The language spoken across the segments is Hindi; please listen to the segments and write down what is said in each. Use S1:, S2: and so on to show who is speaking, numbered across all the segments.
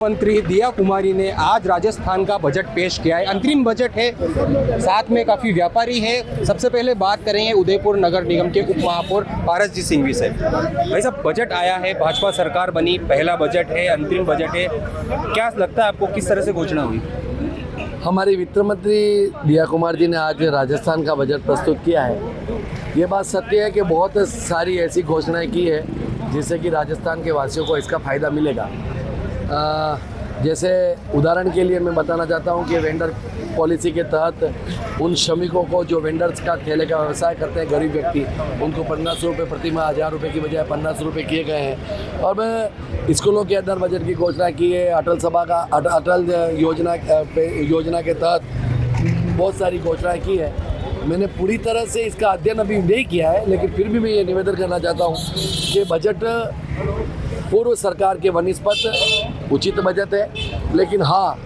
S1: मंत्री दिया कुमारी ने आज राजस्थान का बजट पेश किया है। अंतरिम बजट है, साथ में काफ़ी व्यापारी है। सबसे पहले बात करेंगे उदयपुर नगर निगम के उप महापौर पारस जी सिंघवी से। भाई साहब, बजट आया है, भाजपा सरकार बनी, पहला बजट है, अंतरिम बजट है, क्या लगता है आपको किस तरह से घोषणा हुई?
S2: हमारी वित्त मंत्री दिया कुमार जी ने आज राजस्थान का बजट प्रस्तुत किया है। ये बात सत्य है कि बहुत सारी ऐसी घोषणाएं की है जिससे कि राजस्थान के वासियों को इसका फ़ायदा मिलेगा। जैसे उदाहरण के लिए मैं बताना चाहता हूँ कि वेंडर पॉलिसी के तहत उन श्रमिकों को जो वेंडर्स का ठेले का व्यवसाय करते हैं, गरीब व्यक्ति, उनको 1500 रुपये प्रति माह 1000 रुपये की बजाय 1500 रुपये किए गए हैं। और मैं स्कूलों के अंदर बजट की घोषणा की है। अटल योजना के तहत बहुत सारी घोषणाएँ की है। मैंने पूरी तरह से इसका अध्ययन अभी नहीं किया है, लेकिन फिर भी मैं ये निवेदन करना चाहता हूँ कि बजट पूर्व सरकार के वनिस्पत उचित बजट है, लेकिन हाँ,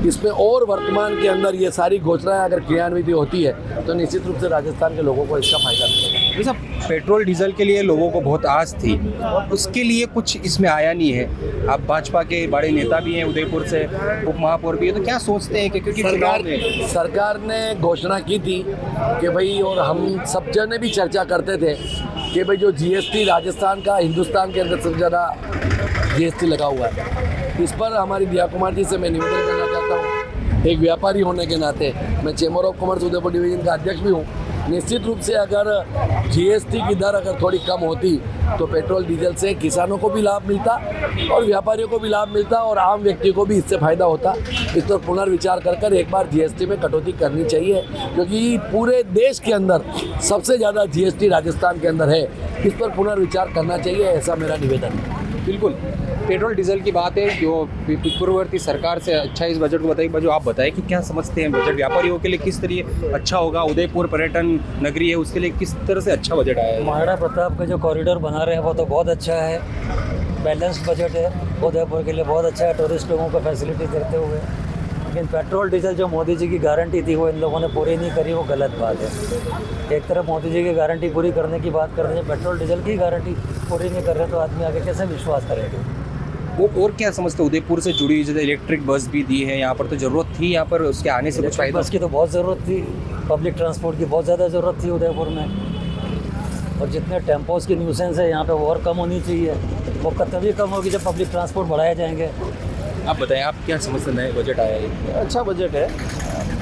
S2: इसमें और वर्तमान के अंदर ये सारी घोषणाएं अगर क्रियान्वित होती है तो निश्चित रूप से राजस्थान के लोगों को इसका फायदा मिलेगा।
S1: ये सब पेट्रोल डीजल के लिए लोगों को बहुत आस थी, उसके लिए कुछ इसमें आया नहीं है। आप भाजपा के बड़े नेता भी हैं, उदयपुर से उप महापौर भी है, तो क्या सोचते हैं कि क्योंकि
S2: सरकार ने घोषणा की थी कि भाई, और हम सब जने भी चर्चा करते थे कि भाई जो जीएसटी राजस्थान का हिंदुस्तान के अंदर सबसे ज़्यादा जीएसटी लगा हुआ है, इस पर हमारी दिया कुमार जी से मैं निवेदन करना चाहता हूँ। एक व्यापारी होने के नाते मैं chamber of commerce Udaipur division का अध्यक्ष भी हूँ। निश्चित रूप से अगर जीएसटी की दर अगर थोड़ी कम होती तो पेट्रोल डीजल से किसानों को भी लाभ मिलता और व्यापारियों को भी लाभ मिलता और आम व्यक्ति को भी इससे फायदा होता। इस पर पुनर्विचार कर एक बार जीएसटी में कटौती करनी चाहिए, क्योंकि पूरे देश के अंदर सबसे ज़्यादा जीएसटी राजस्थान के अंदर है। इस पर पुनर्विचार करना चाहिए, ऐसा मेरा निवेदन है।
S1: बिल्कुल, पेट्रोल डीजल की बात है जो पूर्ववर्ती सरकार से अच्छा इस बजट को बताइए। जो आप बताएं कि क्या समझते हैं बजट व्यापारियों के लिए किस तरह अच्छा होगा, उदयपुर पर्यटन नगरी है उसके लिए किस तरह से अच्छा बजट आया है?
S3: महाराणा प्रताप का जो कॉरिडोर बना रहे हैं वो तो बहुत अच्छा है, बैलेंस्ड बजट है, उदयपुर के लिए बहुत अच्छा है, टूरिस्ट लोगों को फैसिलिटी देते हुए। लेकिन पेट्रोल डीजल जो मोदी जी की गारंटी थी वो इन लोगों ने पूरी नहीं करी, वो गलत बात है। एक तरफ मोदी जी की गारंटी पूरी करने की बात कर रहे हैं, पेट्रोल डीजल की गारंटी पूरी नहीं कर रहे तो आदमी आगे कैसे विश्वास करेगा?
S1: वो और क्या समझते, उदयपुर से जुड़ी हुई जैसे इलेक्ट्रिक बस भी दी है यहाँ पर, तो ज़रूरत थी यहाँ पर उसके आने से कुछ फायदा?
S3: बस की तो बहुत ज़रूरत थी, पब्लिक ट्रांसपोर्ट की बहुत ज़्यादा ज़रूरत थी उदयपुर में। और जितने टेम्पोज़ की न्यूसेंस है यहाँ पे वो और कम होनी चाहिए, वो तभी कम होगी जब पब्लिक ट्रांसपोर्ट बढ़ाए जाएंगे।
S1: आप बताएं, आप क्या समझते हैं? नए बजट आया है,
S4: अच्छा बजट है,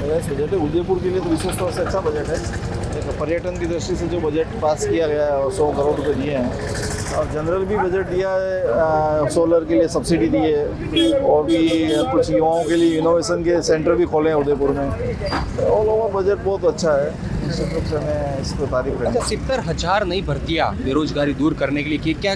S4: बजट है उदयपुर के लिए तो विशेष तौर से अच्छा बजट है। एक पर्यटन की दृष्टि से जो बजट पास किया गया है और 100 करोड़ रुपये दिए हैं, और जनरल भी बजट दिया है, सोलर के लिए सब्सिडी दी है, और भी कुछ युवाओं के लिए इनोवेशन के सेंटर भी खोले हैं उदयपुर में। ऑल ओवर बजट बहुत अच्छा है, निश्चित रूप से मैं इसको तारीफ करूँगा।
S1: अच्छा, 70,000 नई भर्तियाँ बेरोजगारी दूर करने के लिए की, क्या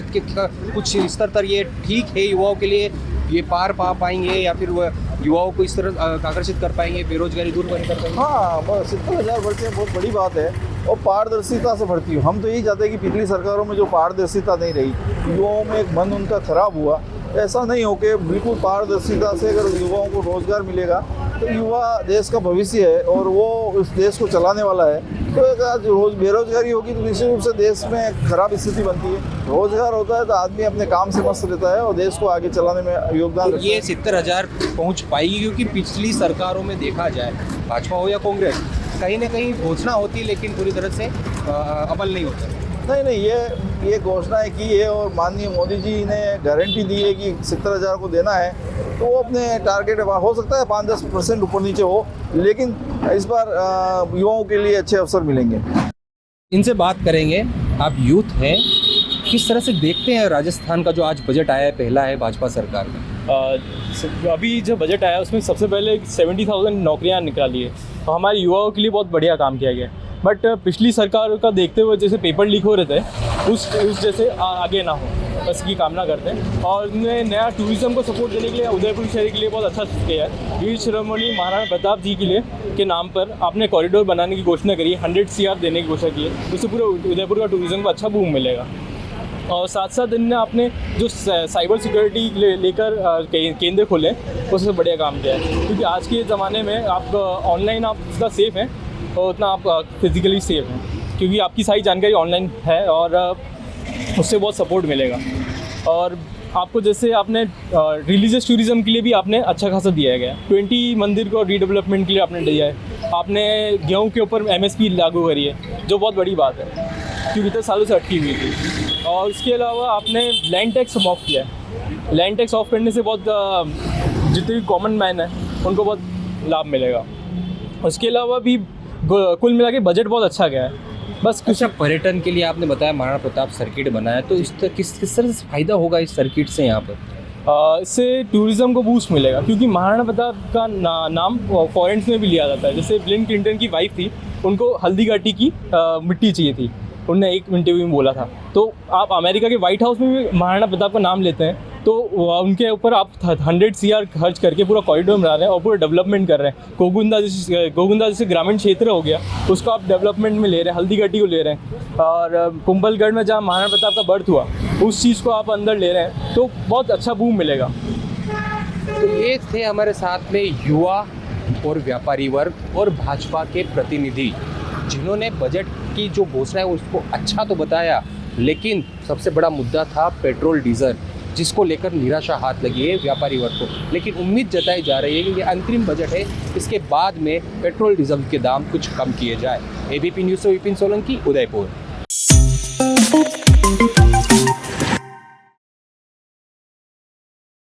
S1: कुछ इस तरह ये ठीक है? युवाओं के लिए ये पार पा पाएंगे या फिर वो युवाओं को इस तरह आकर्षित कर पाएंगे, बेरोजगारी दूर कर पाएंगे?
S4: हाँ, 70,000 भर्तियाँ बहुत बड़ी बात है और पारदर्शिता से भर्ती हूँ। हम तो यही चाहते हैं कि पिछली सरकारों में जो पारदर्शिता नहीं रही, युवाओं में एक मन उनका खराब हुआ, ऐसा नहीं हो कि बिल्कुल पारदर्शिता से अगर युवाओं को रोज़गार मिलेगा तो युवा देश का भविष्य है और वो उस देश को चलाने वाला है। तो अगर बेरोजगारी होगी तो निश्चित रूप से देश में खराब स्थिति बनती है। रोजगार होता है तो आदमी अपने काम से मस्त रहता है और देश को आगे चलाने में योगदान
S1: तो ये 70,000 पहुँच पाएगी, क्योंकि पिछली सरकारों में देखा जाए, भाजपा हो या कांग्रेस, कहीं ना कहीं घोषणा होती है लेकिन पूरी तरह से अमल नहीं होता।
S4: नहीं, ये घोषणाएं की है और माननीय मोदी जी ने गारंटी दी है कि 70,000 को देना है, तो वो अपने टारगेट हो सकता है 5-10% ऊपर नीचे हो, लेकिन इस बार युवाओं के लिए अच्छे अवसर मिलेंगे।
S1: इनसे बात करेंगे। आप यूथ हैं, किस तरह से देखते हैं राजस्थान का जो आज बजट आया है, पहला है भाजपा सरकार का?
S5: अभी जो बजट आया उसमें सबसे पहले 70,000 नौकरियां निकाली है, तो हमारे युवाओं के लिए बहुत बढ़िया काम किया गया। बट पिछली सरकार का देखते हुए जैसे पेपर लीक हो रहे थे उस जैसे आगे ना हो, बस की कामना करते हैं। और उन्होंने नया टूरिज़्म को सपोर्ट देने के लिए उदयपुर शहर के लिए बहुत अच्छा किया है। वीर शिरोमणि महाराणा प्रताप जी के लिए के नाम पर आपने कॉरिडोर बनाने की घोषणा करी है, 100 CR देने की घोषणा की है, उससे पूरे उदयपुर का टूरिज़्म को अच्छा बूम मिलेगा। और साथ साथ इनने आपने जो साइबर सिक्योरिटी लेकर केंद्र खोले उससे बढ़िया काम किया है, क्योंकि आज के ज़माने में आप ऑनलाइन आप जितना सेफ़ हैं और उतना आप फिज़िकली सेफ़ हैं, क्योंकि आपकी सारी जानकारी ऑनलाइन है और उससे बहुत सपोर्ट मिलेगा। और आपको जैसे आपने रिलीजियस टूरिज्म के लिए भी आपने अच्छा खासा दिया गया है। 20 मंदिर को रीडेवलपमेंट के लिए आपने दिया है। आपने गेहूं के ऊपर MSP लागू करी है, जो बहुत बड़ी बात है क्योंकि इतने सालों से अटकी हुई थी। और इसके अलावा आपने लैंड टैक्स ऑफ किया है। लैंड टैक्स ऑफ करने से बहुत जितने भी कॉमन मैन है उनको बहुत लाभ मिलेगा। उसके अलावा भी कुल मिला के बजट बहुत अच्छा गया है। बस कुछ
S1: अच्छा, पर्यटन के लिए आपने बताया महाराणा प्रताप सर्किट बनाया, तो किस तरह से फ़ायदा होगा इस सर्किट से यहाँ पर?
S5: इससे टूरिज़्म को बूस्ट मिलेगा क्योंकि महाराणा प्रताप का नाम फॉरेन्स में भी लिया जाता है। जैसे बिल क्लिंटन की वाइफ थी, उनको हल्दी घाटी की मिट्टी चाहिए थी, उनने एक इंटरव्यू में बोला था। तो आप अमेरिका के वाइट हाउस में भी महाराणा प्रताप का नाम लेते हैं, तो उनके ऊपर आप 100 CR खर्च करके पूरा कॉरिडोर बना रहे हैं और पूरा डेवलपमेंट कर रहे हैं। गोगुंदा जैसे ग्रामीण क्षेत्र हो गया, उसको आप डेवलपमेंट में ले रहे हैं, हल्दी घाटी को ले रहे हैं, और कुंभलगढ़ में जहाँ महाराणा प्रताप का बर्थ हुआ उस चीज़ को आप अंदर ले रहे हैं, तो बहुत अच्छा बूम मिलेगा।
S1: तो ये थे हमारे साथ में युवा और व्यापारी वर्ग और भाजपा के प्रतिनिधि, जिन्होंने बजट की जो घोषणा है उसको अच्छा तो बताया, लेकिन सबसे बड़ा मुद्दा था पेट्रोल डीजल, जिसको लेकर निराशा हाथ लगी है व्यापारी वर्ग को। लेकिन उम्मीद जताई जा रही है कि ये अंतरिम बजट है, इसके बाद में पेट्रोल डीजल के दाम कुछ कम किए जाए। ABP न्यूज़ से विपिन सोलंकी, उदयपुर।